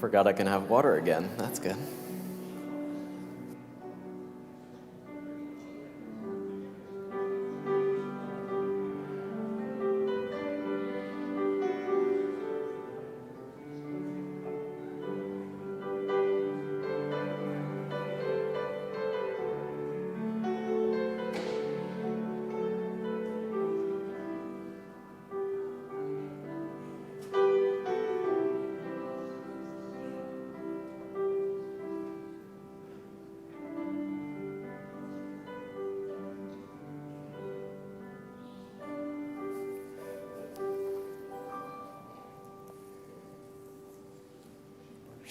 Forgot I can have water again. That's good.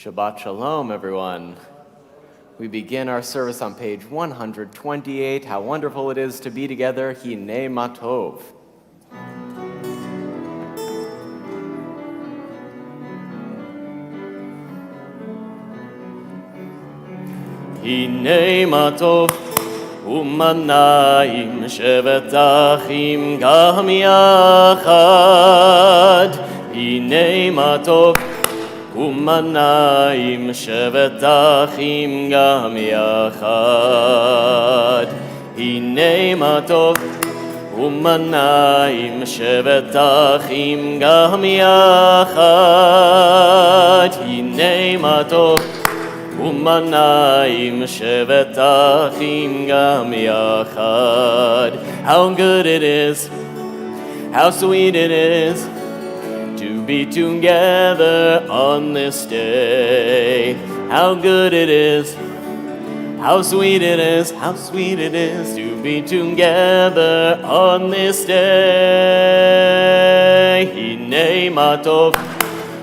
Shabbat Shalom, everyone. We begin our service on page 128. How wonderful it is to be together. Hinei Matov. Hinei Matov umanayim shevet achim gam yachad. Hinei Matov umanayim shevet achim gam yachad. Hinei matov umanayim shevet achim gam yachad. Hinei matov umanayim shevet achim gam yachad. How good it is, how sweet it is to be together on this day. How good it is, how sweet it is to be together on this day. Hinei matov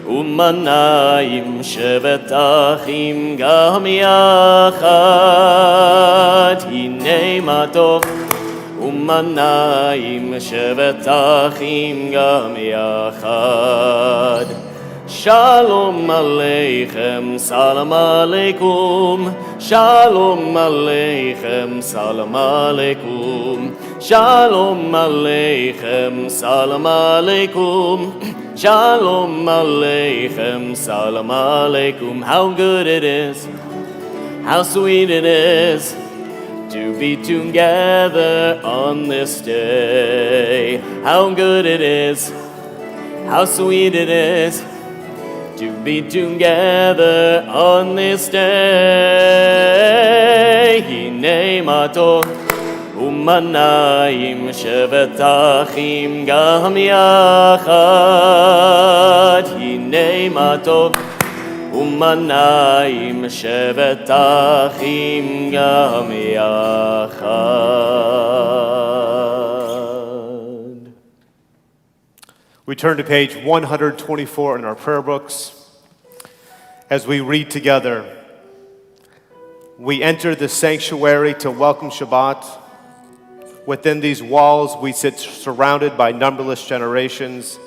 umanayim shevet achim gam yachad. Hinei matov umanayim shevet achim gam yachad. Shalom aleichem, salam aleikum. Shalom aleichem, salam aleikum. Shalom aleichem, salam aleikum. Shalom aleichem, salam aleikum. How good it is, how sweet it is to be together on this day. How good it is, how sweet it is to be together on this day. Hinei matov umanayim shevet achim gam yachad. Hinei matov umanayim shevet achim gam yachad. We turn to page 124 in our prayer books as we read together. We enter the sanctuary to welcome Shabbat. Within these walls, we sit surrounded by numberless generations.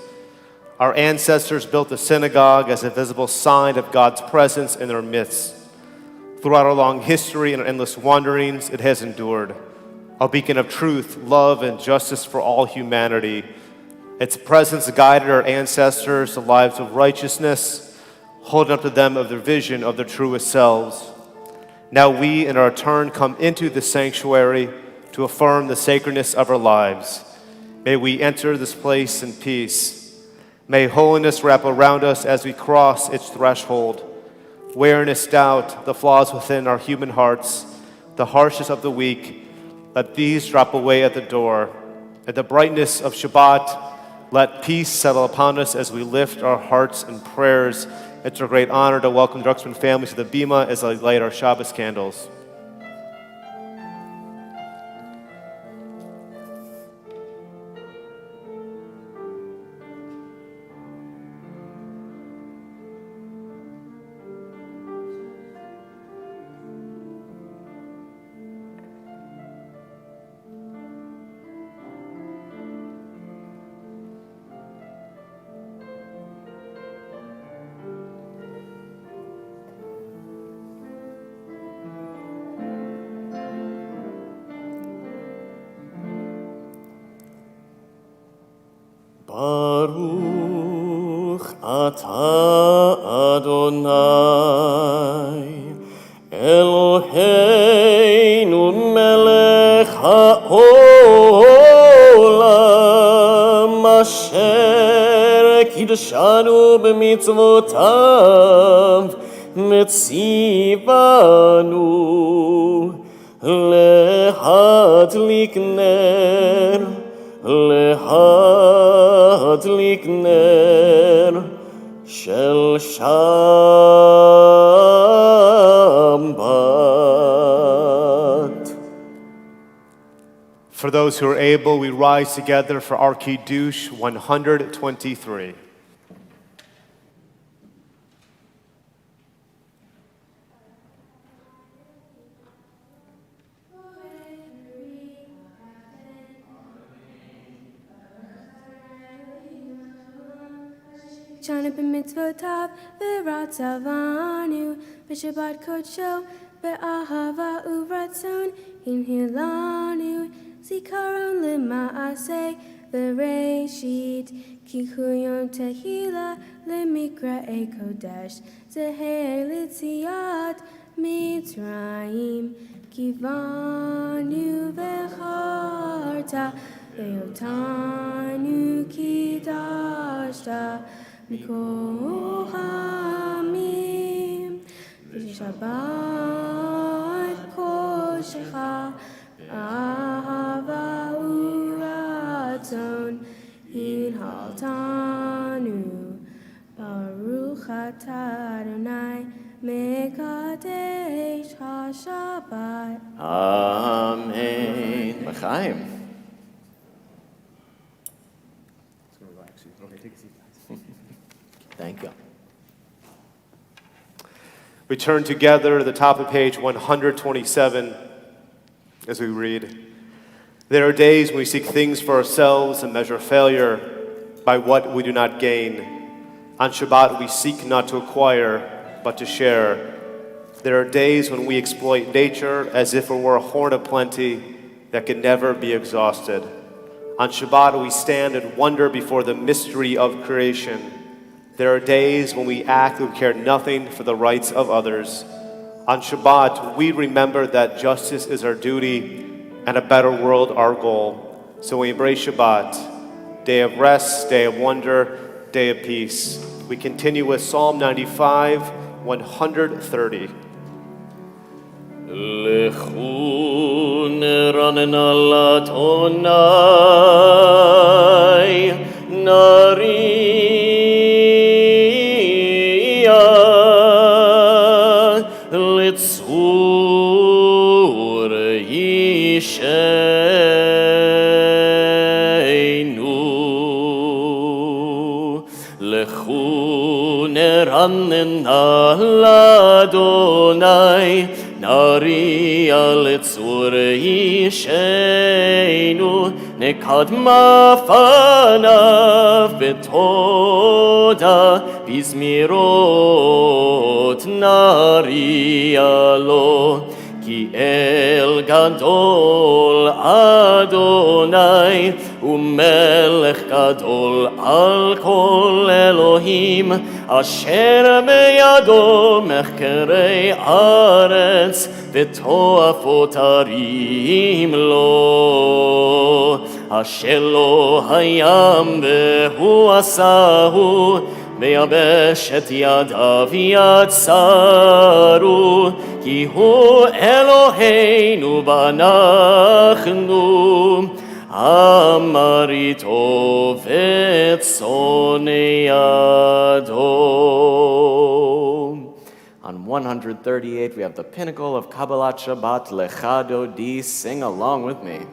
Our ancestors built the synagogue as a visible sign of God's presence in their midst. Throughout our long history and our endless wanderings, it has endured, a beacon of truth, love, and justice for all humanity. Its presence guided our ancestors to lives of righteousness, holding up to them of their vision of their truest selves. Now we, in our turn, come into the sanctuary to affirm the sacredness of our lives. May we enter this place in peace. May holiness wrap around us as we cross its threshold. Weariness, doubt, the flaws within our human hearts, the harshness of the weak, let these drop away at the door. At the brightness of Shabbat, let peace settle upon us as we lift our hearts in prayers. It's a great honor to welcome the Drucksmann family to the Bima as they light our Shabbos candles. Baruch Ata Adonai Eloheinu melech ha'olam asher kidshanu b'mitzvotav metzivanu lehadlik ner shel Shabbat. For those who are able, we rise together for our Kiddush 123. Shana b'mitzvotav v'ratzavanu v'shabbat kodsho v'ahava uvratzon inhilanu zikaron lema'aseh v'reishit kikuyom tehila lemikra'e kodesh zeher litziat mitzrayim kivanu v'charta ve'otanu kidashta Kohamim Shabbat Koshecha Ahava Uratzon Hinhaltanu Baruch Atah Adonai Mekadesh HaShabbat. Amen. L'chaim. Thank you. We turn together to the top of page 127 as we read. There are days when we seek things for ourselves and measure failure by what we do not gain. On Shabbat, we seek not to acquire, but to share. There are days when we exploit nature as if it were a horn of plenty that can never be exhausted. On Shabbat, we stand and wonder before the mystery of creation. There are days when we act and care nothing for the rights of others. On Shabbat, we remember that justice is our duty and a better world our goal. So we embrace Shabbat, day of rest, day of wonder, day of peace. We continue with Psalm 95, 130. Lechu neranena latonai nariya litzur yisheinu lechu neranena ladonai Nariya litzur yisheinu nekadma fanav betoda bizmirot nariya lo ki el gadol Adonai umelech gadol al kol Elohim asher beyado mechkerei aretz v'toafot arim lo asher lo hayam v'hu asahu meyabeshet yadav yatsaru ki hu Eloheinu banachnu Amarito v'tzoneyado. On 138, we have the pinnacle of Kabbalat Shabbat, Lecha Dodi. Sing along with me.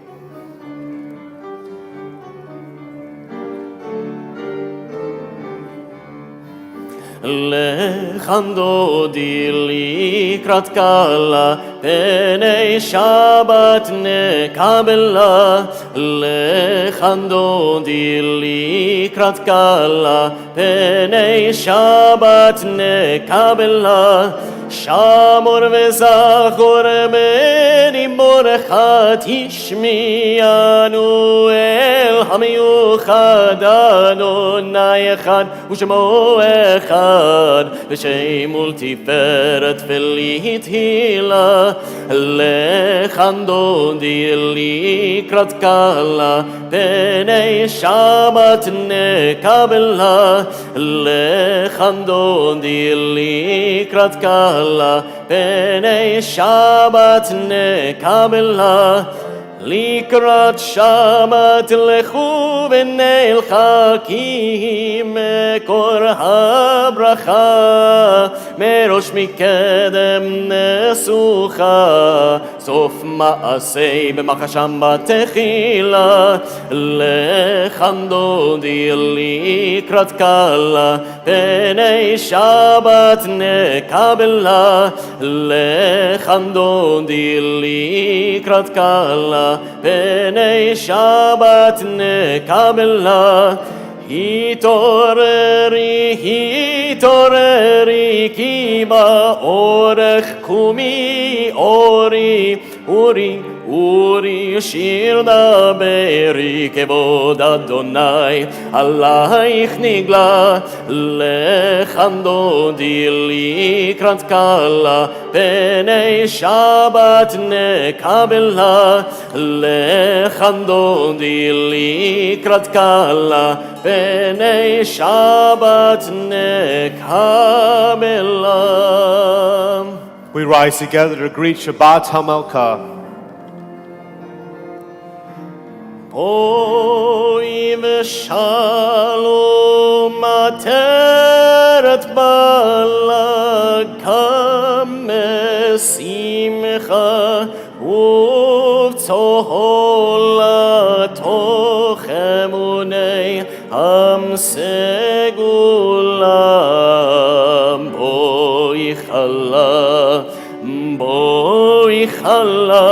Lechan dodi likrat kala Penei Shabbat nekabela Lechan dodi likrat kala Penei Shabbat nekabela Shamor vezachor beni borecha tishmianu el האל המיוחד אדוני אחד ושמו אחד ושם ולתפארת ולתהילה לכאן דודי לקראת קהלה פני שבת נקבלה לכאן דודי לקראת קהלה פני שבת נקבלה לקראת שבת לכו ונלחקים מקור הברכה מראש מקדם נסוכה סוף מעשה במחשם בתחילה לכאן דודי לקראת קהלה פני שבת נקבלה לכאן דודי לקראת קהלה פני שבת נקבלה התעוררי, התעוררי, כי באורך קומי אורי, אורי, אורי, שיר דברי, כבוד אדוני, עלייך נגלה, לכאן דודי לקראת קהלה, פני שבת נקבלה, לכאן דודי לקראת קהלה, פני שבת נקבלה. We rise together to greet Shabbat HaMelkah. Boi v'shalom ateret balakam mesimcha uv'tzola toch emunei am segulam boi chala boi chala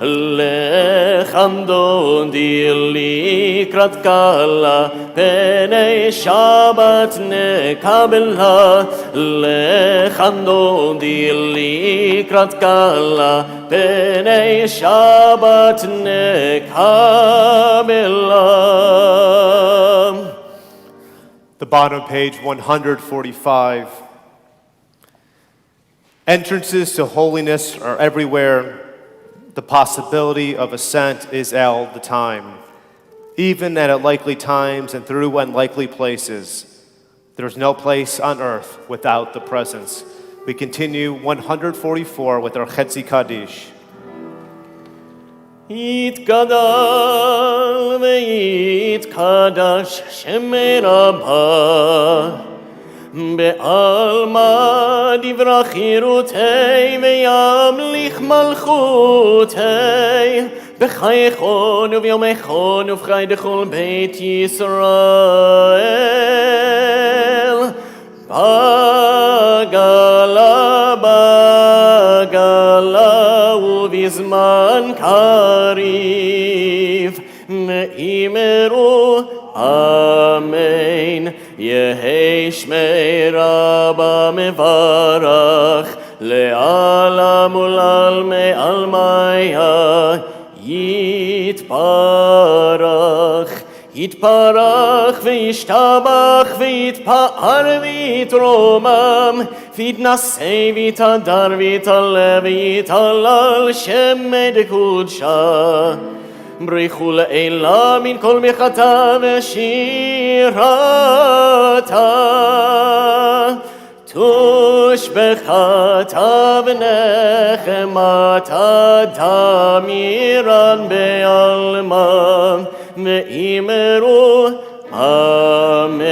לכאן דודי לקראת קהלה פני שבת נקבלה לכאן דודי לקראת קהלה פני שבת נקבלה. The bottom of page 145. Entrances to holiness are everywhere. The possibility of ascent is all the time, even at unlikely times and through unlikely places. There is no place on earth without the presence. We continue 144 with our Chetzi Kaddish. יתגדל ויתקדש שם רבה בעלמא דברה חירותי וימליך מלכותי בחייכון וביומכון ובחי דכל בית ישראל בגלה בגלה ובזמן קריב מאמרו אמן יהי שמי רבה מברך לעלם ולעלמי עלמיה יתברך יתברך וישתבח ויתפאר ויתרומם ויתנשא ויתהדר ויתעלה ויתהלל שמי דקודשה בריחו לאלה מן כל מחתה ושירתה תושבחתה ונחמתה תמירן בעלמם ואמרו אמן.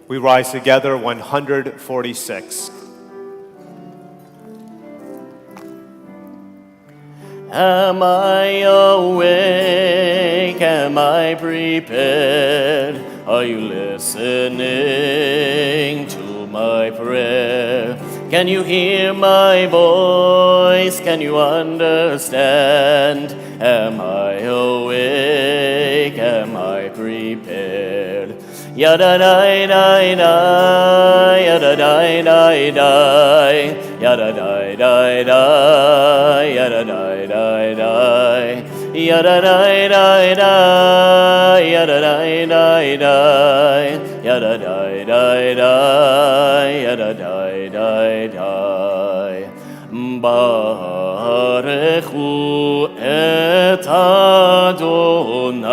We rise together 146. Am I awake? Am I prepared? Are you listening to my prayer? Can you hear my voice? Can you understand? Am I awake? Am I prepared? Yada dai dai dai, yada dai dai dai, yada dai dai dai, yada dai dai dai, Yada-dai-dai-dai, yada-dai-dai-dai, yada-dai-dai-dai, yada-dai-dai-dai. Barechu et Adonai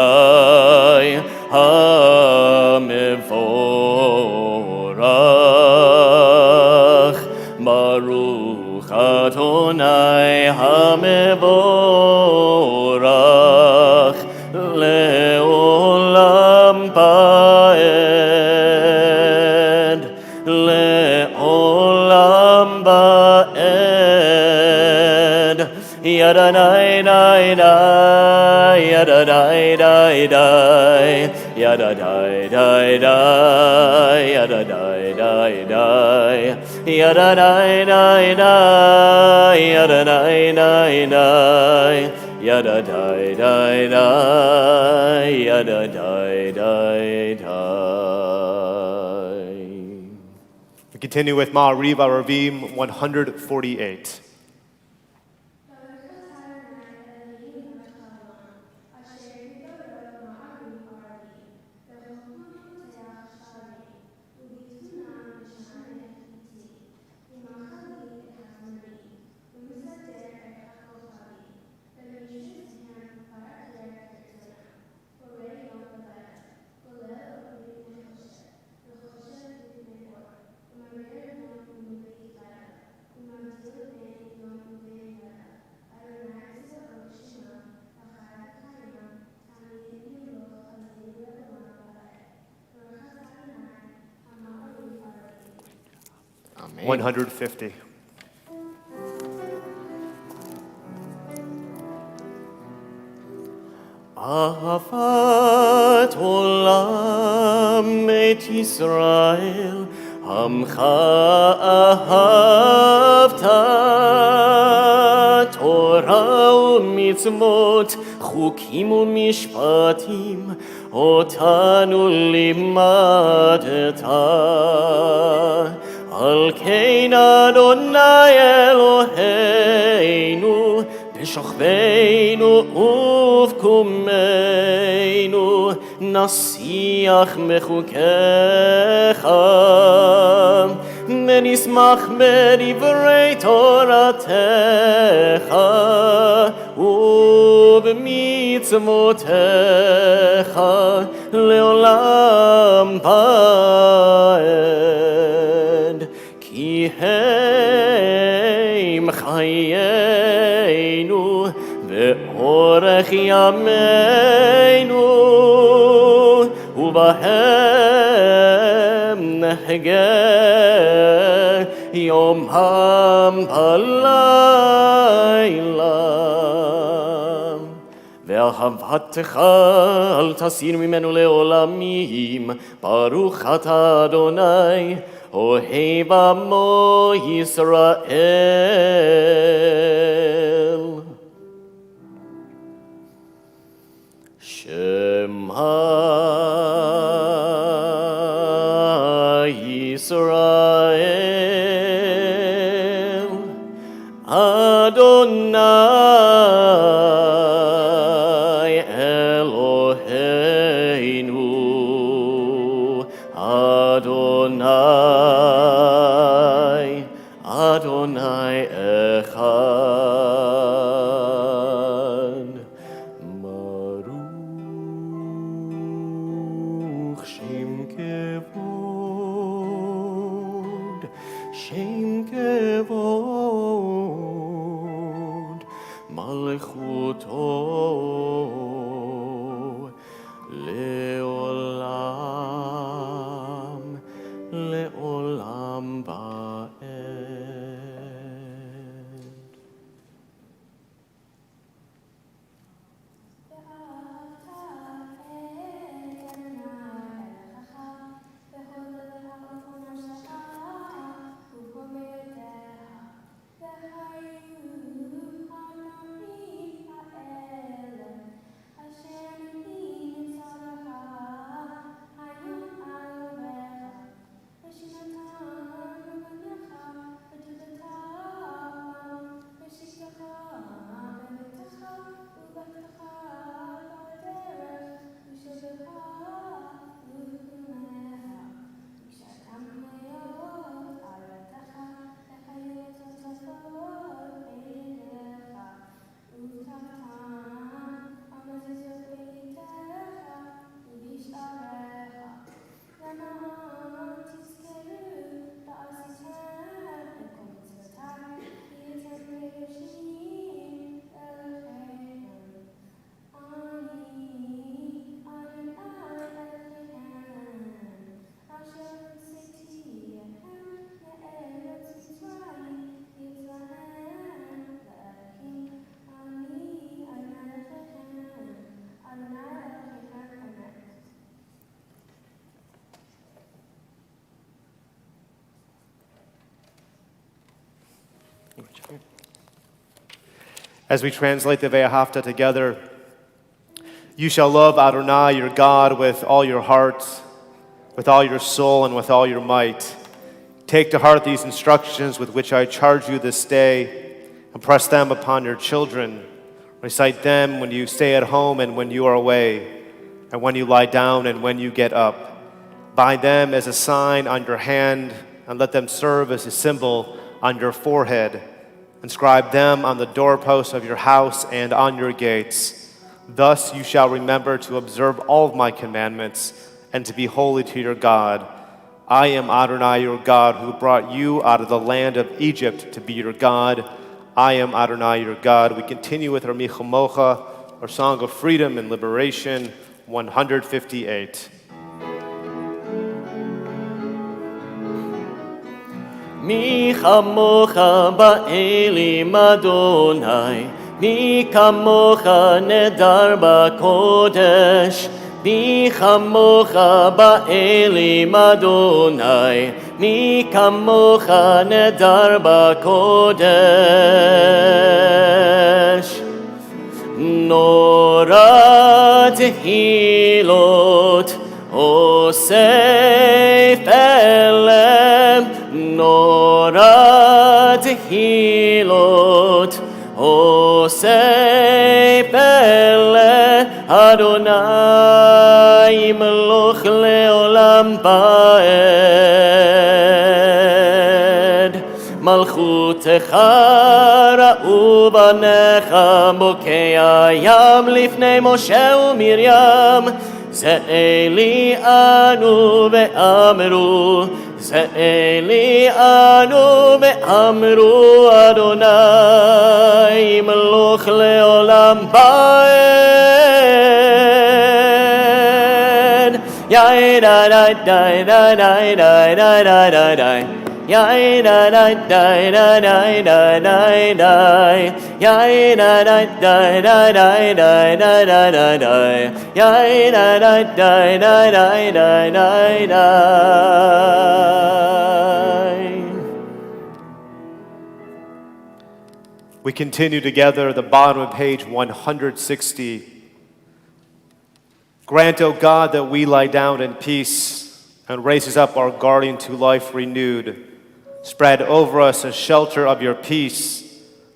HaMevorach. Baruch Adonai HaMevorach Le'olam Ba'ed Le'olam Ba'ed Yada-dai-dai-dai, yada-dai-dai-dai, yada-dai-dai-dai, yada-dai-dai-dai, yada-dai-dai-dai, yada-dai-dai-dai, yada-dai-dai-dai, yada-dai-dai-dai. We continue with Ma'ariv Aravim 148. Amen. 150. Ahavat olam et Yisrael, Amcha ahavta, Torah u'mitzvot, chukim u'mishpatim, otanu limadeta. Al kein Adonai Eloheinu, b'shochveinu uvkumeinu, nasiach mechukecha, menismach bedivrei Toratecha, ub'mitzvotecha, leolam ba'ed. Ki heim chayenu ve'orech yameinu ubahem nehgeh yom ha'layla. Ve'ahavatcha al tasir mimenu le'olamim, Baruch ata Adonai Ohev Amo Yisrael. Shema Yisrael Adonai Eloheinu Adonai Adonai Echad. Baruch Shem Kevod, Shem Kevod, Malchuto Leolam, Leolam Ba'ed. As we translate the Ve'ahavta together, you shall love Adonai, your God, with all your heart, with all your soul, and with all your might. Take to heart these instructions with which I charge you this day, and press them upon your children. Recite them when you stay at home and when you are away, and when you lie down and when you get up. Bind them as a sign on your hand, and let them serve as a symbol on your forehead. Inscribe them on the doorposts of your house and on your gates. Thus you shall remember to observe all of my commandments and to be holy to your God. I am Adonai, your God, who brought you out of the land of Egypt to be your God. I am Adonai, your God. We continue with our Michamocha, our song of freedom and liberation, 158. Mi chamocha ba'elim Adonai, mi kamocha nedar ba'kodesh, mi chamocha ba'elim Adonai, mi kamocha nedar ba'kodesh. Nora tehilot, osef elem, Nora tehilot, osef ele, Adonai meloch leolam ba'ed. Malchutecha ra'u banecha bokei hayam lifnei Moshe uMiriam. Ze Eli anu ve'amru, Ze Eli anu ve'amru, Adonai meloch leolam ba'ed. Yai da da da da da da da da da da. Yai da da da da da da da da. Yai da da da da da da da da da da. Yai da da da da da da da da. We continue together at the bottom of page 160. Grant, O God, that we lie down in peace and raises up our guardian to life renewed. Spread over us a shelter of your peace.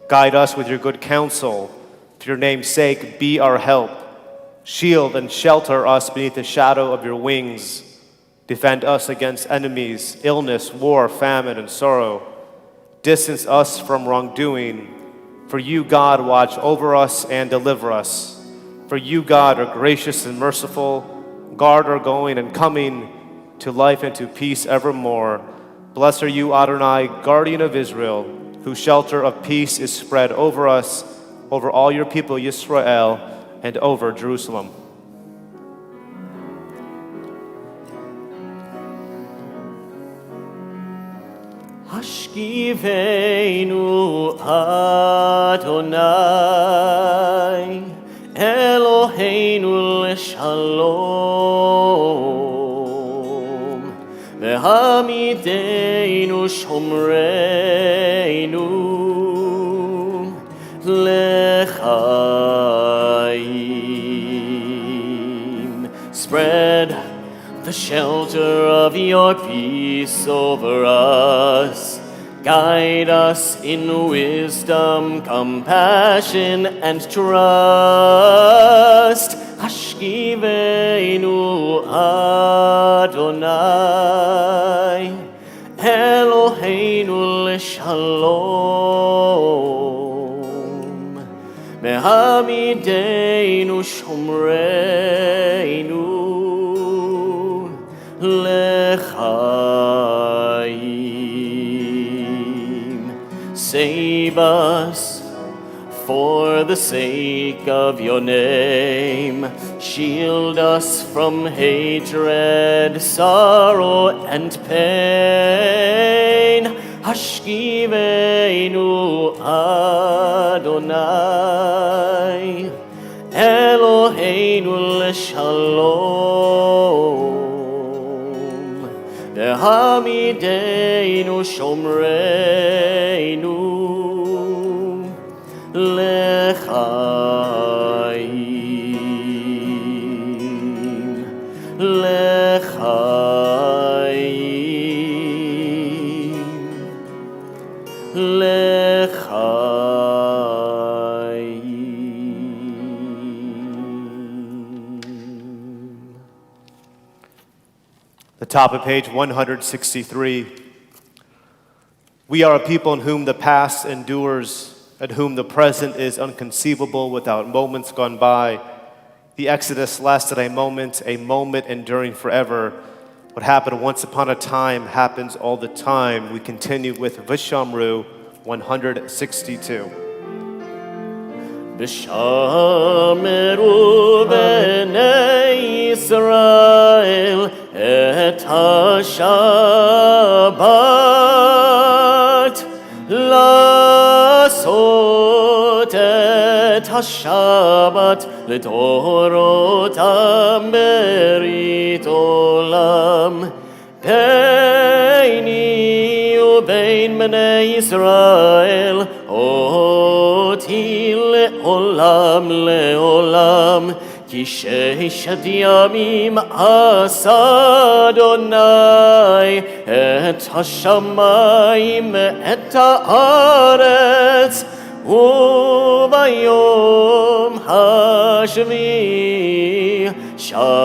Guide us with your good counsel. For your name's sake, be our help. Shield and shelter us beneath the shadow of your wings. Defend us against enemies, illness, war, famine, and sorrow. Distance us from wrongdoing. For you, God, watch over us and deliver us. For you, God, are gracious and merciful. Guard our going and coming to life and to peace evermore. Blessed are you, Adonai, guardian of Israel, whose shelter of peace is spread over us, over all your people, Yisrael, and over Jerusalem. Hashkivenu Adonai, Eloheinu l'shalom, V'hamideinu shomreinu l'chaim. Spread the shelter of your peace over us. Guide us in wisdom, compassion, and trust. Hashkivenu Adonai, Eloheinu l'shalom, V'hamideinu shomreinu l'chaim. Save us for the sake of your name. Shield us from hatred, sorrow, and pain. Hashkivenu Adonai, Eloheinu l'shalom, V'hamideinu shomreinu l'chaim. The top of page 163. We are a people in whom the past endures, in whom the present is unconceivable without moments gone by. The Exodus lasted a moment enduring forever. What happened once upon a time happens all the time. We continue with Vishamru 162. Vishamru b'nei Yisrael et ha-Shabbat לעשות את השבת לדורותם ברית עולם ביני ובין בני ישראל אותי לעולם לעולם כי ששת ימים עשה אדוני את השמיים ואת הארץ וביום השביעי שבת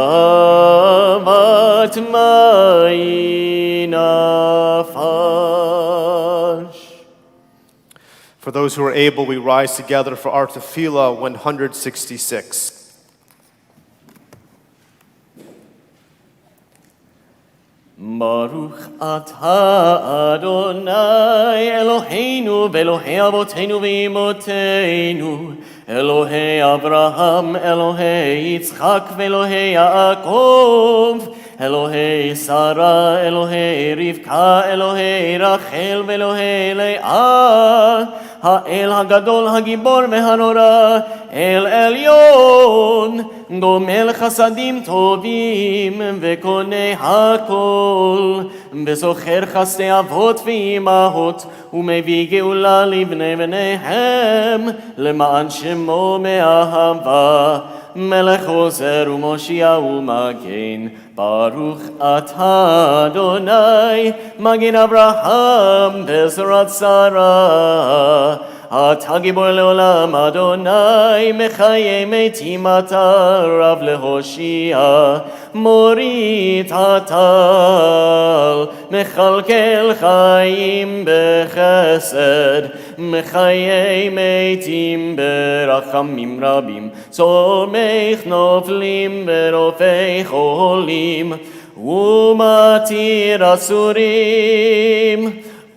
מי נפש. For those who are able, we rise together for our tefillah 166. ברוך אתה אדוני אלוהינו ואלוהי אבותינו ואמותינו אלוהי אברהם אלוהי יצחק ואלוהי יעקב אלוהי שרה אלוהי רבקה אלוהי רחל ואלוהי לאה האל הגדול הגיבור והנורא אל עליון גומל חסדים טובים וקונה הכל וזוכר חסדי אבות ואימהות ומביא גאולה לבני בניהם למען שמו מאהבה מלך עוזר ומושיע ומגן ברוך אתה אדוני מגן אברהם בעזרת שרה אתה גיבור לעולם אדוני מחיי מתים אתה רב להושיע מוריד הטל מכלכל חיים בחסד מחיי מתים ברחמים רבים צומח נופלים ברופא חולים ומתיר אסורים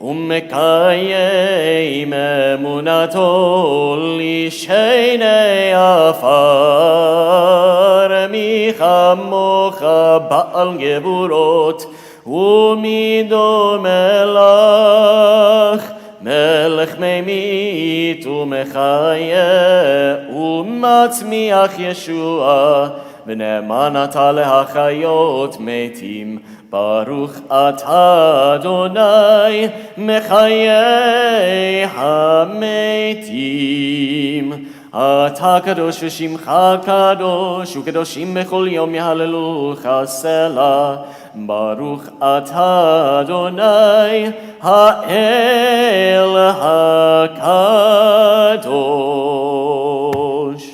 ומקיים אמונתו לשני עפר מי כמוך בעל גבורות ומי דומה לך מלך ממית ומחיה ומצמיח ישועה ונאמן אתה להחיות מתים ברוך אתה אדוני מחיי המתים אתה קדוש ושמך קדוש וקדושים בכל יום יהללוך סלה ברוך אתה אדוני האל הקדוש.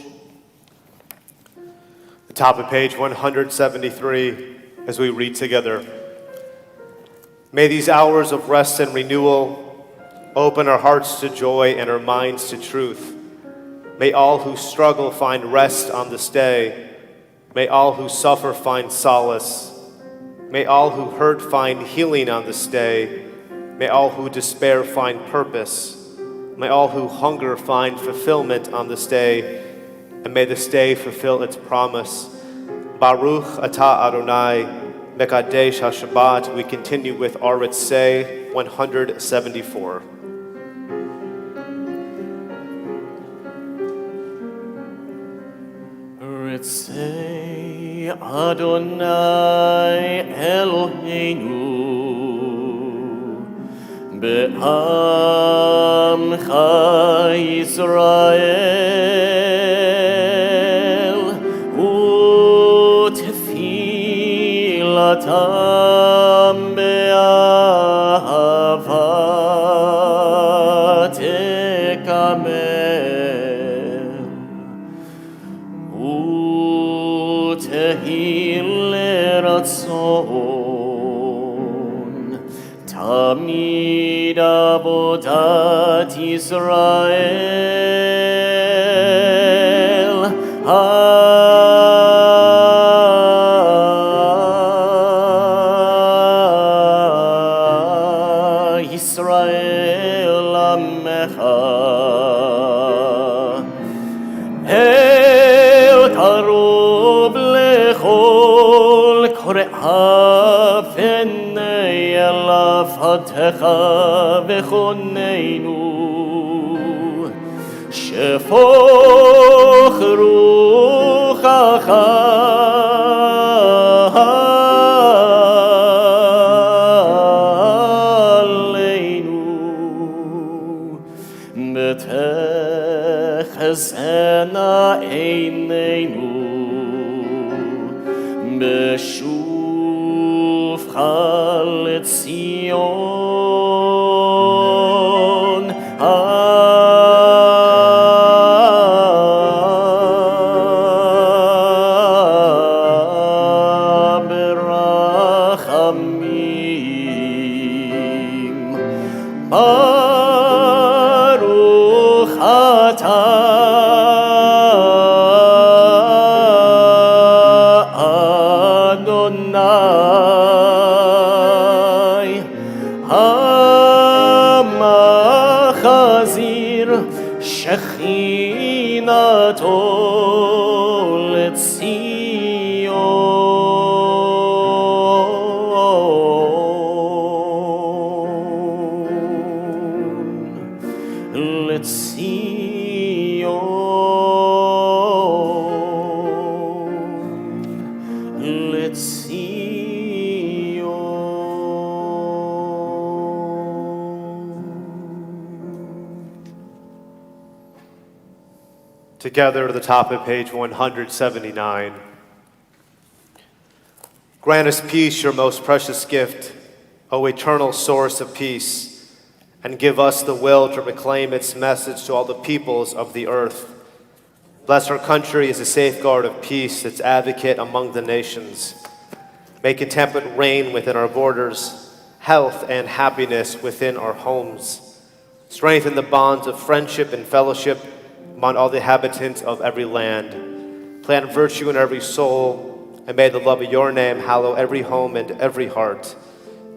The top of page 173 as we read together. May these hours of rest and renewal open our hearts to joy and our minds to truth. May all who struggle find rest on this day. May all who suffer find solace. May all who hurt find healing on this day. May all who despair find purpose. May all who hunger find fulfillment on this day. And may this day fulfill its promise. Baruch atah Adonai, Mekadesh HaShabbat. We continue with Aritzei 174. Aritzei Adonai Eloheinu be'amcha Yisrael utfilatam be'ahava tekamel utehil leratzon תמיד עבודת ישראל. ישראל עמך. אל קרוב לכל קוראיו פני אליו עבדך וחוננו. שפוך רוחך עלינו. ותחזינה עינינו בשובך לציון. ברחמים. ברוך אתה אדוני המחזיר שכינתו לציון. לציון. Together to the top of page 179. Grant us peace, your most precious gift, O eternal source of peace, and give us the will to proclaim its message to all the peoples of the earth. Bless our country as a safeguard of peace, its advocate among the nations. Make contentment reign within our borders, health and happiness within our homes. Strengthen the bonds of friendship and fellowship among all the inhabitants of every land. Plant virtue in every soul, and may the love of your name hallow every home and every heart.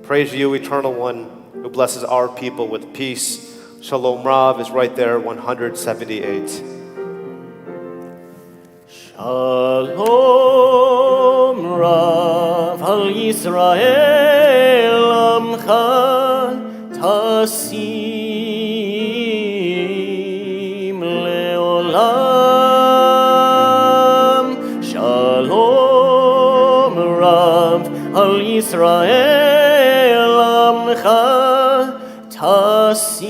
Praise you, Eternal One, who blesses our people with peace. Shalom Rav is right there, 178. Shalom Rav al Yisrael amcha tasim leolam. Shalom Rav al Yisrael amcha tasim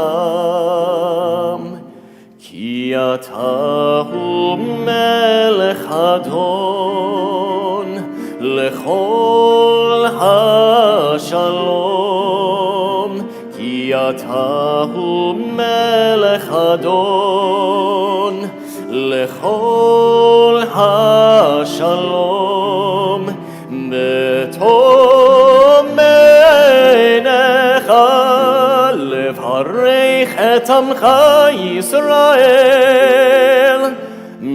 leolam. Ki atahu melech adon lechol hashalom. Ki atahu melech adon lechol hashalom. בטוב מעיניך לברך את עמך ישראל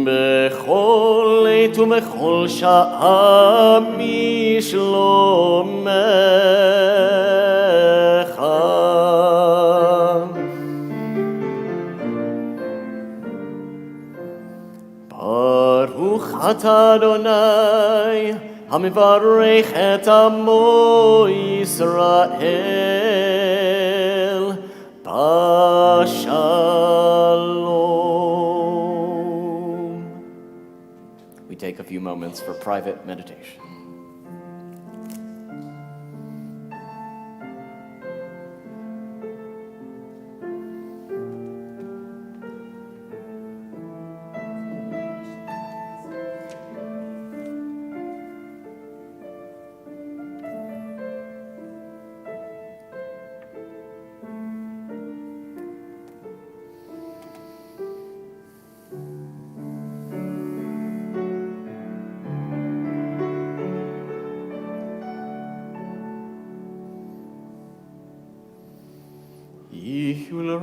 בכל עת ובכל שעה בשלומך. ברוך אתה אדוני המברך את עמו ישראל בשלום. We take a few moments for private meditation.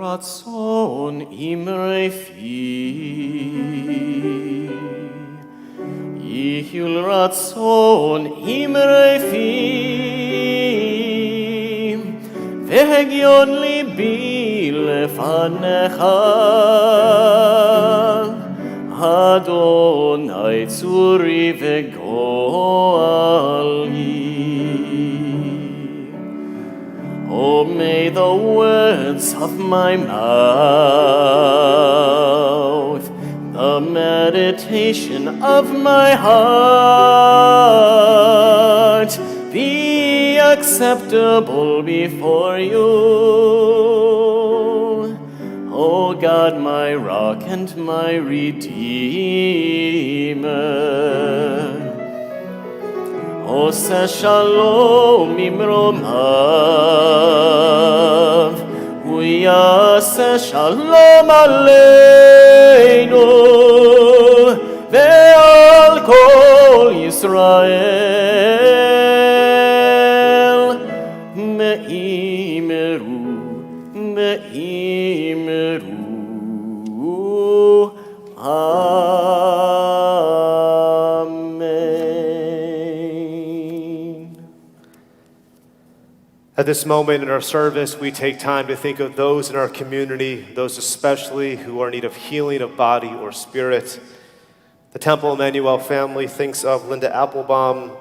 ratzon imre fi. Ihul ratzon imre fi. Vehegion libi lefanecha. Adonai tzuri vegoali. Oh, may the words of my mouth, the meditation of my heart be acceptable before you. O God, my rock and my redeemer. Oseh shalom imromav, uyaseh shalom aleinu, ve'al kol Yisrael, me'imeru, me'imeru, At this moment in our service, we take time to think of those in our community, those especially who are in need of healing of body or spirit. The Temple Emanu-El family thinks of Linda Applebaum,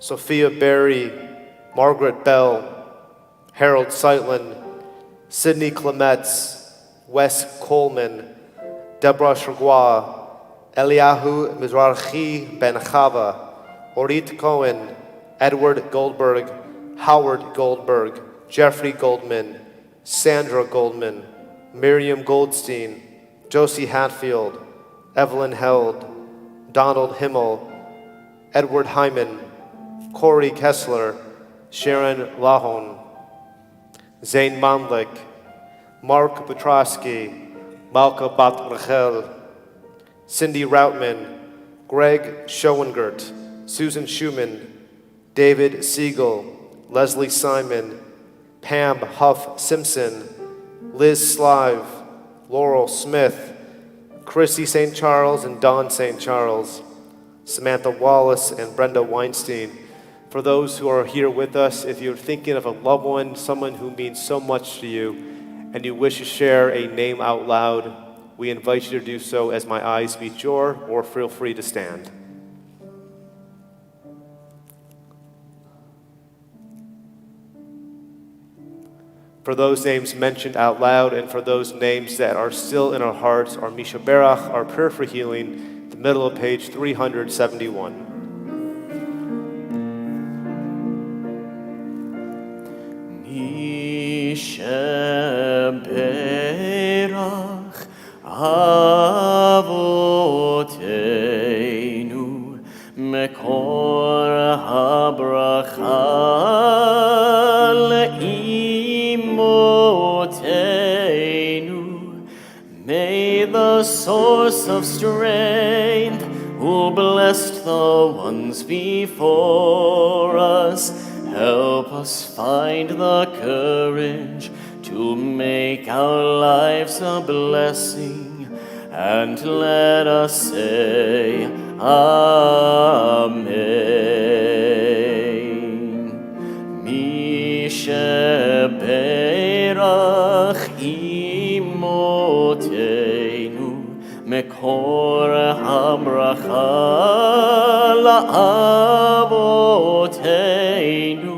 Sophia Berry, Margaret Bell, Harold Seitlin, Sidney Clemets, Wes Coleman, Deborah Shergois, Eliyahu Mizrahi Ben Chava, Orit Cohen, Edward Goldberg, Howard Goldberg, Jeffrey Goldman, Sandra Goldman, Miriam Goldstein, Josie Hatfield, Evelyn Held, Donald Himmel, Edward Hyman, Corey Kessler, Sharon Lahon, Zayn Mandlik, Mark Petrosky, Malka Bat Rachel, Cindy Routman, Greg Schoengert, Susan Schumann, David Siegel, Leslie Simon, Pam Huff Simpson, Liz Slive, Laurel Smith, Chrissy St. Charles and Dawn St. Charles, Samantha Wallace and Brenda Weinstein. For those who are here with us, if you're thinking of a loved one, someone who means so much to you, and you wish to share a name out loud, we invite you to do so as my eyes meet your, or feel free to stand. For those names mentioned out loud, and for those names that are still in our hearts, our Misha Berach, our prayer for healing, the middle of page 371. Misha Berach Avoteinu Mekor HaBracha Le'imoteinu. May the source of strength, who blessed the ones before us, help us find the courage to make our lives a blessing, and let us say Amen. Misha Berach Imoteinu Mekor HaBracha La'avoteinu.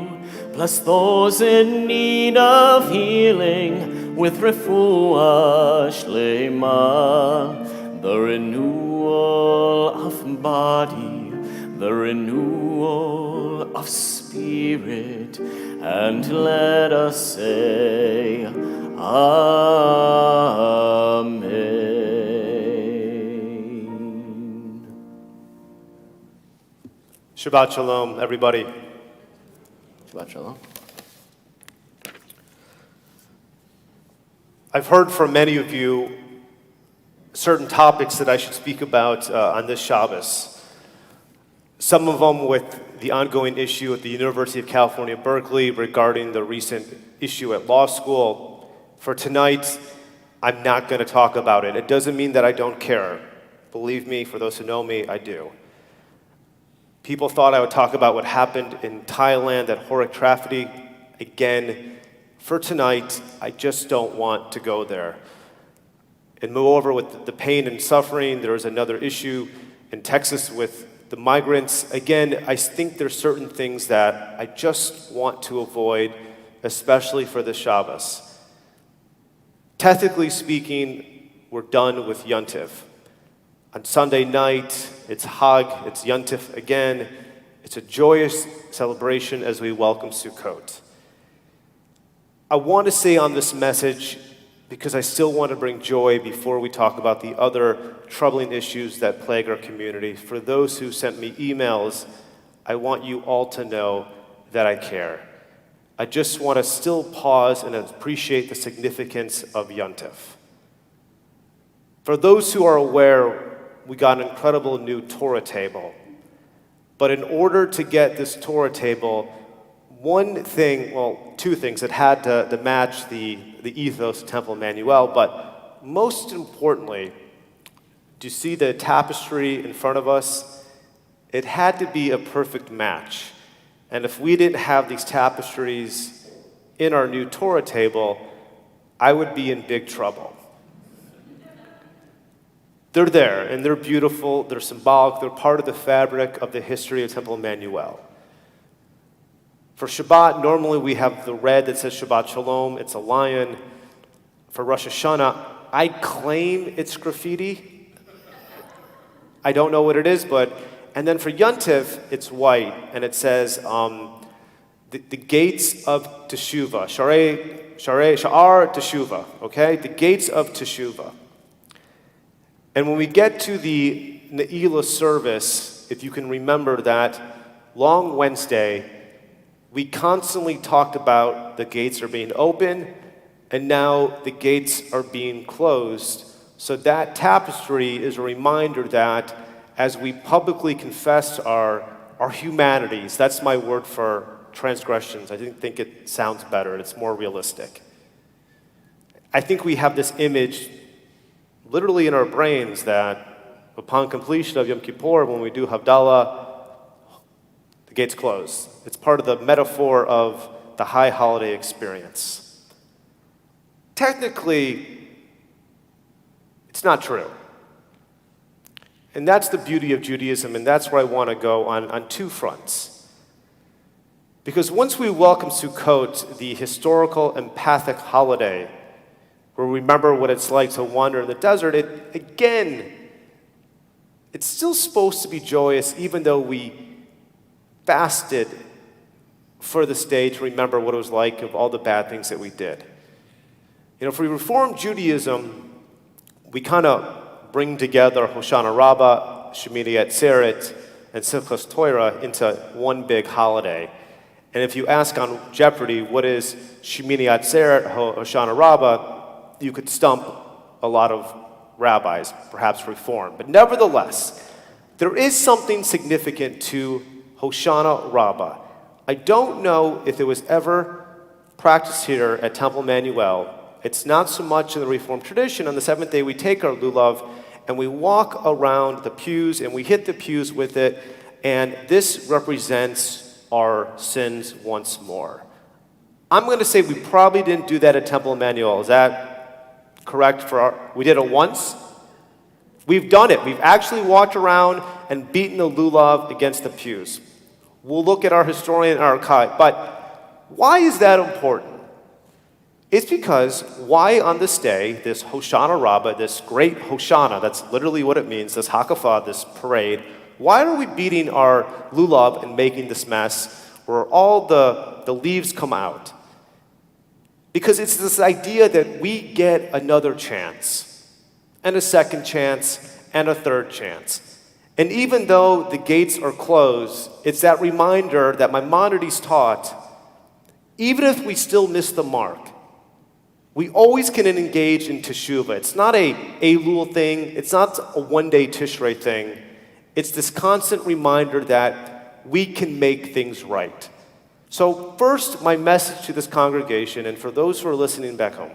Bless those in need of healing with refuah shlema, the renewal of body, the renewal of spirit, and let us say Amen. Shabbat Shalom, everybody. Shabbat Shalom. I've heard from many of you certain topics that I should speak about on this Shabbos. Some of them with the ongoing issue at the University of California, Berkeley regarding the recent issue at law school. For tonight, I'm not going to talk about it. It doesn't mean that I don't care. Believe me, for those who know me, I do. People thought I would talk about what happened in Thailand, that horrific tragedy. Again, for tonight, I just don't want to go there. And moreover, with the pain and suffering, there is another issue in Texas with the migrants. Again, I think there's certain things that I just want to avoid, especially for the Shabbos. Technically speaking, we're done with Yontif. On Sunday night, it's Hag, it's Yontif again. It's a joyous celebration as we welcome Sukkot. I want to say on this message, because I still want to bring joy before we talk about the other troubling issues that plague our community. For those who sent me emails, I want you all to know that I care. I just want to still pause and appreciate the significance of Yontif. For those who are aware, we got an incredible new Torah table. But in order to get this Torah table, two things. It had to match the ethos of Temple Emanu-El, but most importantly, do you see the tapestry in front of us? It had to be a perfect match. And if we didn't have these tapestries in our new Torah table, I would be in big trouble. They're there, and they're beautiful, they're symbolic, they're part of the fabric of the history of Temple Emanu-El. For Shabbat, normally we have the red that says Shabbat Shalom, it's a lion. For Rosh Hashanah, I claim it's graffiti. I don't know what it is, and then for Yontif, it's white, and it says, the gates of Teshuvah, Sha'ar Teshuvah, okay? The gates of Teshuvah. And when we get to the Ne'ilah service, if you can remember that long Wednesday, we constantly talked about the gates are being open, and now the gates are being closed. So that tapestry is a reminder that as we publicly confess our humanities, that's my word for transgressions. I didn't think it sounds better. It's more realistic. I think we have this image literally in our brains that upon completion of Yom Kippur, when we do Havdalah, the gates close. It's part of the metaphor of the high holiday experience. Technically, it's not true. And that's the beauty of Judaism, and that's where I want to go on two fronts. Because once we welcome Sukkot, the historical empathic holiday, where we remember what it's like to wander in the desert, it's still supposed to be joyous, even though we fasted for this day to remember what it was like of all the bad things that we did. You know, for Reform Judaism, we kind of bring together Hoshana Rabbah, Shemini Atzeret, and Simchas Torah into one big holiday. And if you ask on Jeopardy, what is Shemini Atzeret, Hoshana Rabbah, you could stump a lot of rabbis, perhaps Reform. But nevertheless, there is something significant to Hoshana Rabbah. I don't know if it was ever practiced here at Temple Emanu-El. It's not so much in the Reformed tradition. On the seventh day, we take our lulav and we walk around the pews and we hit the pews with it, and this represents our sins once more. I'm going to say we probably didn't do that at Temple Emanu-El. Is that correct? We did it once? We've done it. We've actually walked around and beaten the lulav against the pews. We'll look at our historian archive. But why is that important? It's because why on this day, this Hoshana Rabbah, this great Hoshana, that's literally what it means, this Hakafah, this parade, why are we beating our lulav and making this mess where all the leaves come out? Because it's this idea that we get another chance, and a second chance, and a third chance. And even though the gates are closed, it's that reminder that Maimonides taught, even if we still miss the mark, we always can engage in teshuvah. It's not a Elul thing. It's not a one-day Tishrei thing. It's this constant reminder that we can make things right. So first, my message to this congregation, and for those who are listening back home,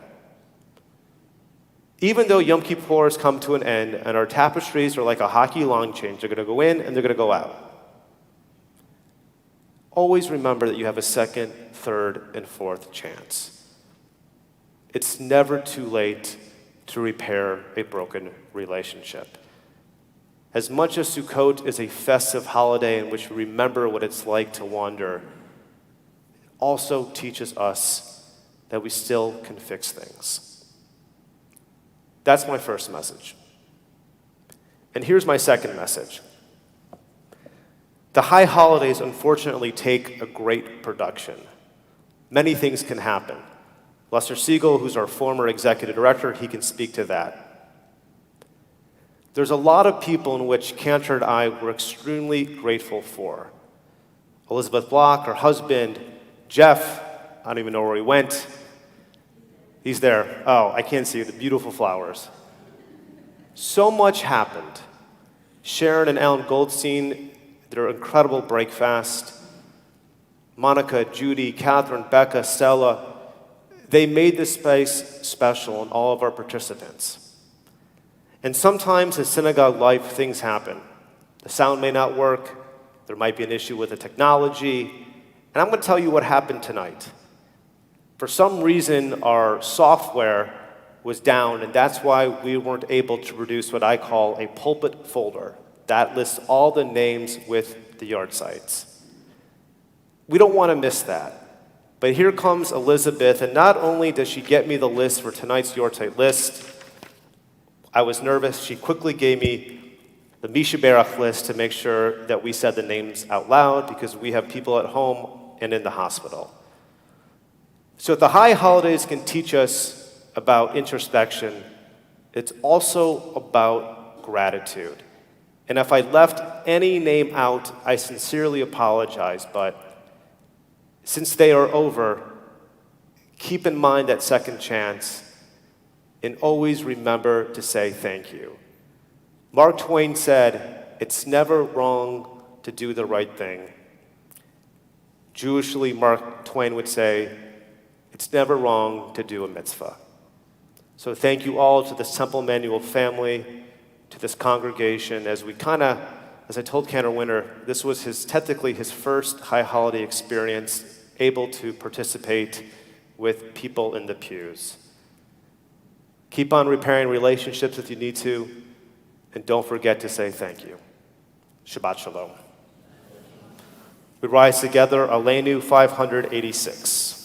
Even though Yom Kippur has come to an end and our tapestries are like a hockey long change, they're going to go in and they're going to go out. Always remember that you have a second, third, and fourth chance. It's never too late to repair a broken relationship. As much as Sukkot is a festive holiday in which we remember what it's like to wander, it also teaches us that we still can fix things. That's my first message. And here's my second message. The high holidays unfortunately take a great production. Many things can happen. Lester Siegel, who's our former executive director, he can speak to that. There's a lot of people in which Cantor and I were extremely grateful for. Elizabeth Block, her husband, Jeff, I don't even know where he went. He's there. Oh, I can't see the beautiful flowers. So much happened. Sharon and Alan Goldstein, their incredible breakfast. Monica, Judy, Catherine, Becca, Stella, they made this space special and all of our participants. And sometimes in synagogue life, things happen. The sound may not work. There might be an issue with the technology. And I'm going to tell you what happened tonight. For some reason, our software was down, and that's why we weren't able to produce what I call a pulpit folder. That lists all the names with the yard sites. We don't want to miss that. But here comes Elizabeth, and not only does she get me the list for tonight's yard site list, I was nervous. She quickly gave me the Misha Berach list to make sure that we said the names out loud because we have people at home and in the hospital. So the high holidays can teach us about introspection. It's also about gratitude. And if I left any name out, I sincerely apologize, but since they are over, keep in mind that second chance and always remember to say thank you. Mark Twain said, "It's never wrong to do the right thing." Jewishly, Mark Twain would say, "It's never wrong to do a mitzvah." So thank you all to this Temple Emanu-El family, to this congregation, as we as I told Cantor Winter, this was technically his first high holiday experience, able to participate with people in the pews. Keep on repairing relationships if you need to, and don't forget to say thank you. Shabbat Shalom. We rise together, Aleinu 586.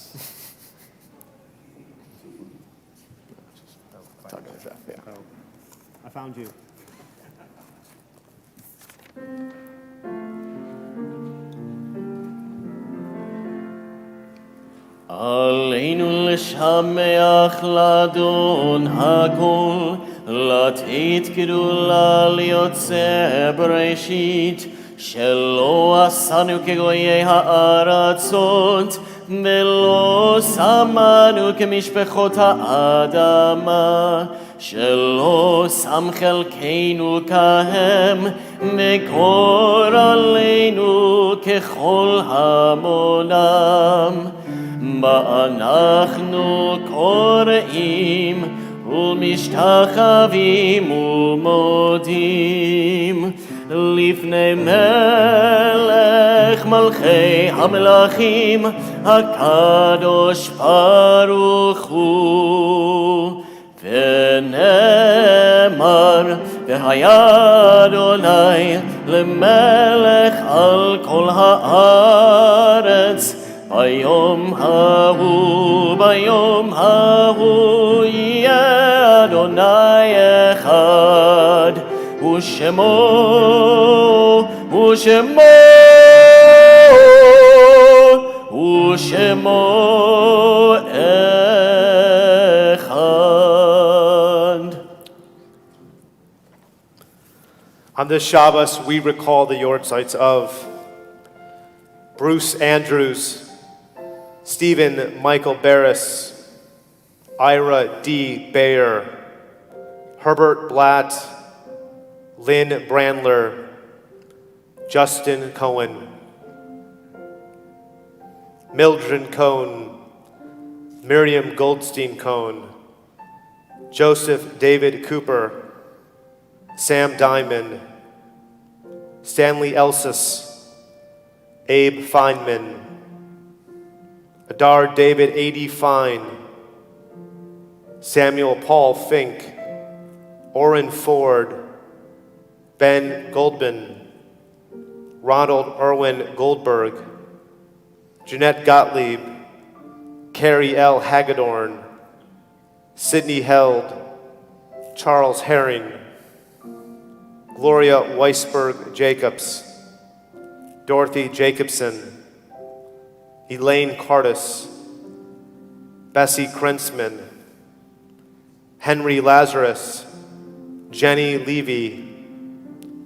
I found you. עלינו לשמח לאדון הכל, לתת גדולה ליוצר בראשית, שלא עשנו כגויי הארצות, ולא שמנו כמשפחות האדמה, שלא שם חלקנו כהם, וגורלנו ככל המונם. ואנחנו קוראים ומשתחווים ומודים לפני מלך מלכי המלכים הקדוש ברוך הוא. ונאמר והיה אדוני למלך על כל הארץ, ביום ההוא יהיה אדוני אחד, ושמו אחד. On this Shabbos, we recall the yortzites of Bruce Andrews, Stephen Michael Barris, Ira D. Bayer, Herbert Blatt, Lynn Brandler, Justin Cohen, Mildred Cohn, Miriam Goldstein Cohn, Joseph David Cooper, Sam Diamond, Stanley Elsis, Abe Feynman, Adar David A.D. Fine, Samuel Paul Fink, Orrin Ford, Ben Goldman, Ronald Irwin Goldberg, Jeanette Gottlieb, Carrie L. Hagedorn, Sidney Held, Charles Herring, Gloria Weisberg Jacobs, Dorothy Jacobson, Elaine Cardis, Bessie Krentzman, Henry Lazarus, Jenny Levy,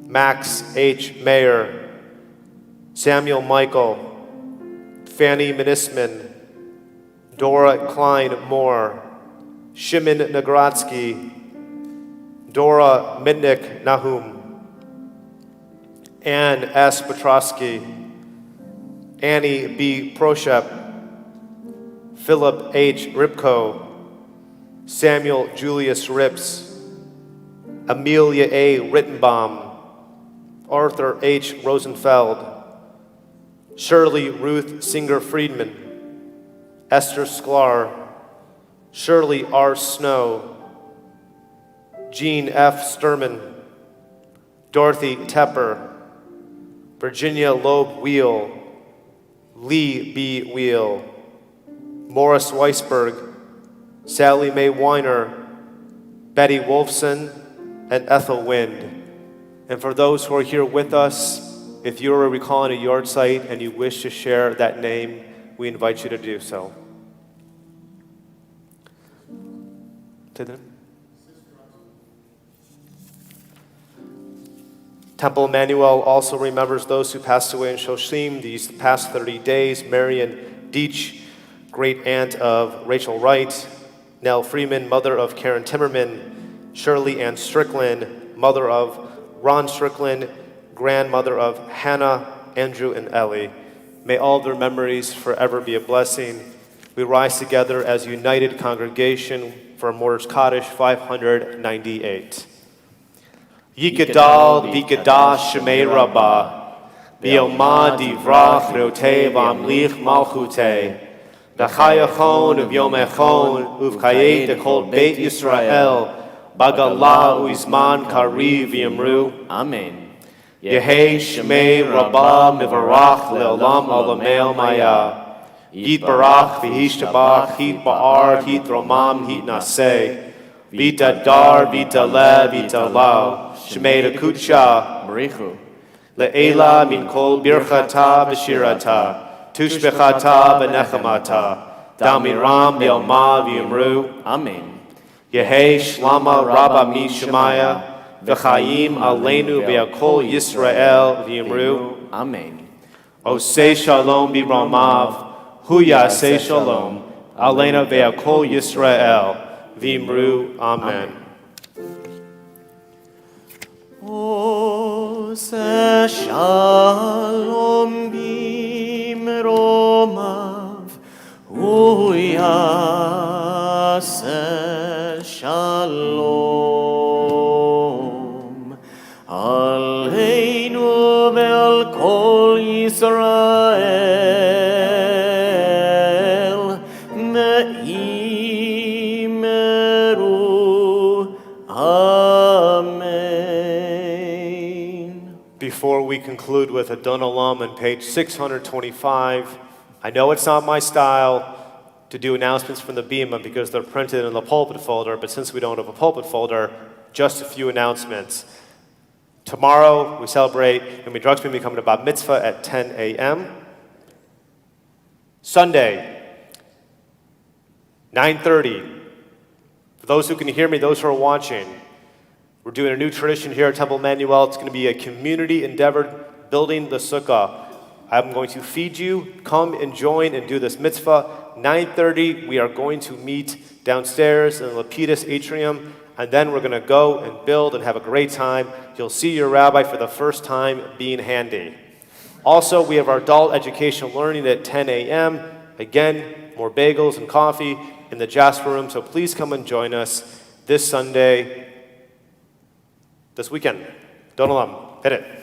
Max H. Mayer, Samuel Michael, Fanny Minisman, Dora Klein Moore, Shimon Nagrodsky, Dora Mitnick Nahum, Ann S. Petrosky, Annie B. Proshep, Philip H. Ripko, Samuel Julius Rips, Amelia A. Rittenbaum, Arthur H. Rosenfeld, Shirley Ruth Singer Friedman, Esther Sklar, Shirley R. Snow, Jean F. Sturman, Dorothy Tepper, Virginia Loeb Wheel, Lee B. Wheel, Morris Weisberg, Sally Mae Weiner, Betty Wolfson, and Ethel Wind. And for those who are here with us, if you are recalling a yard site and you wish to share that name, we invite you to do so. Temple Emanu-El also remembers those who passed away in Shoshim these past 30 days. Marion Deach, great aunt of Rachel Wright, Nell Freeman, mother of Karen Timmerman, Shirley Ann Strickland, mother of Ron Strickland, grandmother of Hannah, Andrew, and Ellie. May all their memories forever be a blessing. We rise together as a united congregation for Mortar's Kaddish 598. Yikadal Vikadash Shemei Rabbah, Bioma Divrach Reotei Vamlich Malchutei, Dachayachon Uvyomechon Uvchaye Dekol Beit Yisrael, Bagala Uizman Kari V'Yamru. Amen. Yehei Shemei Rabbah Mivarach Leolam Alamel Maya. Yit Barach V'Hishtabach Hit Ba'ar Hit Romam Hit Naseh. Vita Dar Vita Le Vita Lao. Shemei Kutsha. Barichu. Le'ela Min Kol Birchata B'Shirata. Tushbechata B'Nechamata. Damiram B'Yoma V'Yamru. Amen. Yehei Shlama Rabba Mishemaya. V'chaim Aleinu Be'akol Yisrael V'Yamru. Amen. Osei Shalom B'Ramav. Hu Yaseh Shalom. Aleina Ve'akol Yisrael V'Yamru. Amen. Oseh Shalom B'Romav. Hu Yaseh Shalom. Aleinu Ve'akol Yisrael. Before we conclude with Adon Olam on page 625, I know it's not my style to do announcements from the Bima because they're printed in the pulpit folder, but since we don't have a pulpit folder, just a few announcements. Tomorrow, we celebrate and we drugs becoming a bat mitzvah at 10 a.m. Sunday, 9:30. For those who can hear me, those who are watching, we're doing a new tradition here at Temple Emanu-El. It's going to be a community endeavor building the sukkah. I'm going to feed you. Come and join and do this mitzvah. 9:30, we are going to meet downstairs in the Lapidus atrium, and then we're going to go and build and have a great time. You'll see your rabbi for the first time being handy. Also, we have our adult educational learning at 10 a.m. Again, more bagels and coffee in the Jasper room, so please come and join us. this Sunday, this weekend. Don't alum. Hit it.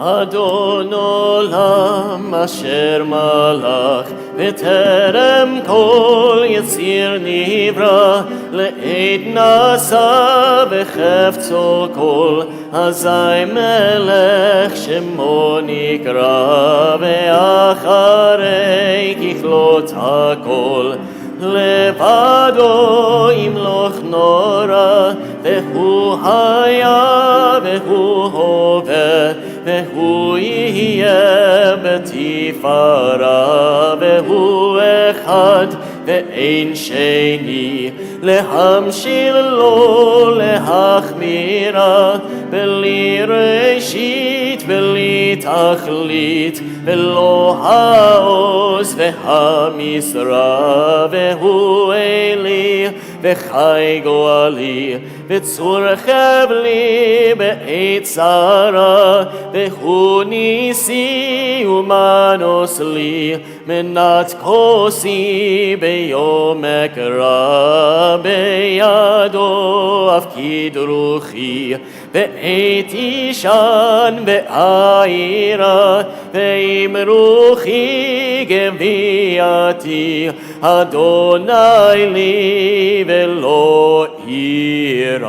אדון עולם אשר מלך בטרם כל יציר נברא לעת נשא בחפצו כל אזי מלך שמו נקרא ואחרי ככלות הכל לבדו ימלוך נורא והוא היה והוא הווה והוא יהיה בתפארה והוא אחד ואין שני להמשיל לו להחמירה בלי ראשית בלי תכלית ולא העוז והמשרה והוא אלי וחי גואלי וצור חבלי בעת צרה והוא ניסי ומנוס לי מנת כוסי ביום אקרא בידו הפקיד רוחי בעת אישן בעירה ועם רוחי גבייתי אדוני לי ולא אירא.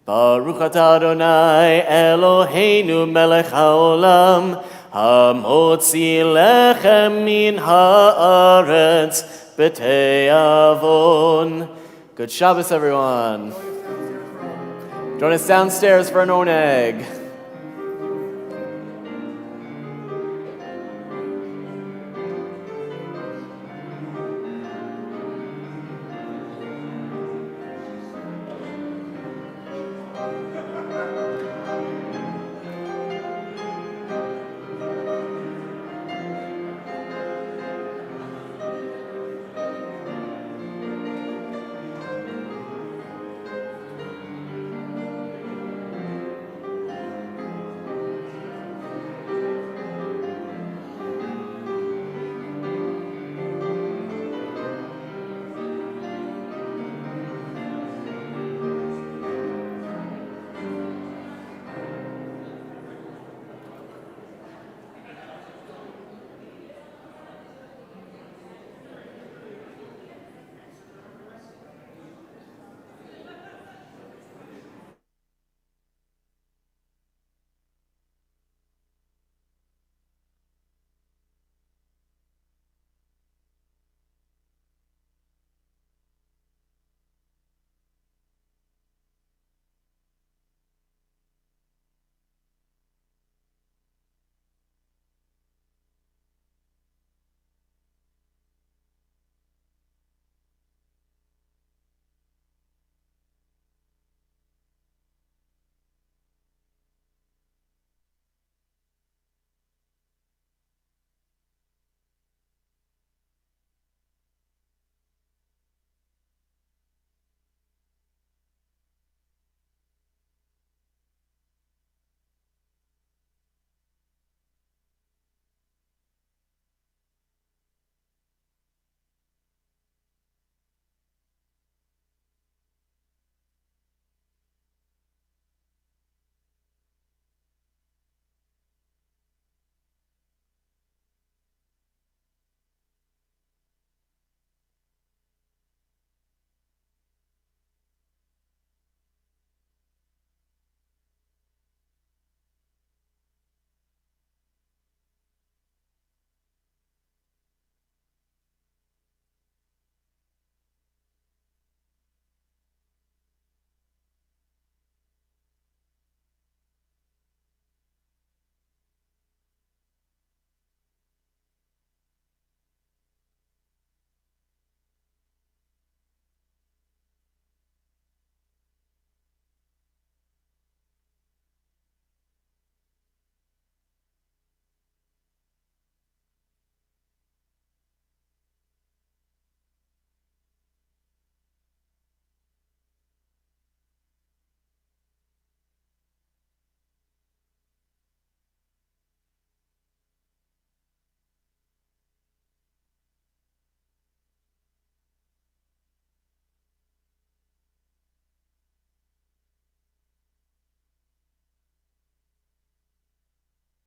ברוך אתה אדוני אלוהינו מלך העולם המוציא לחם מן הארץ בתיאבון. Good Shabbos, everyone. Join us downstairs for an oneg.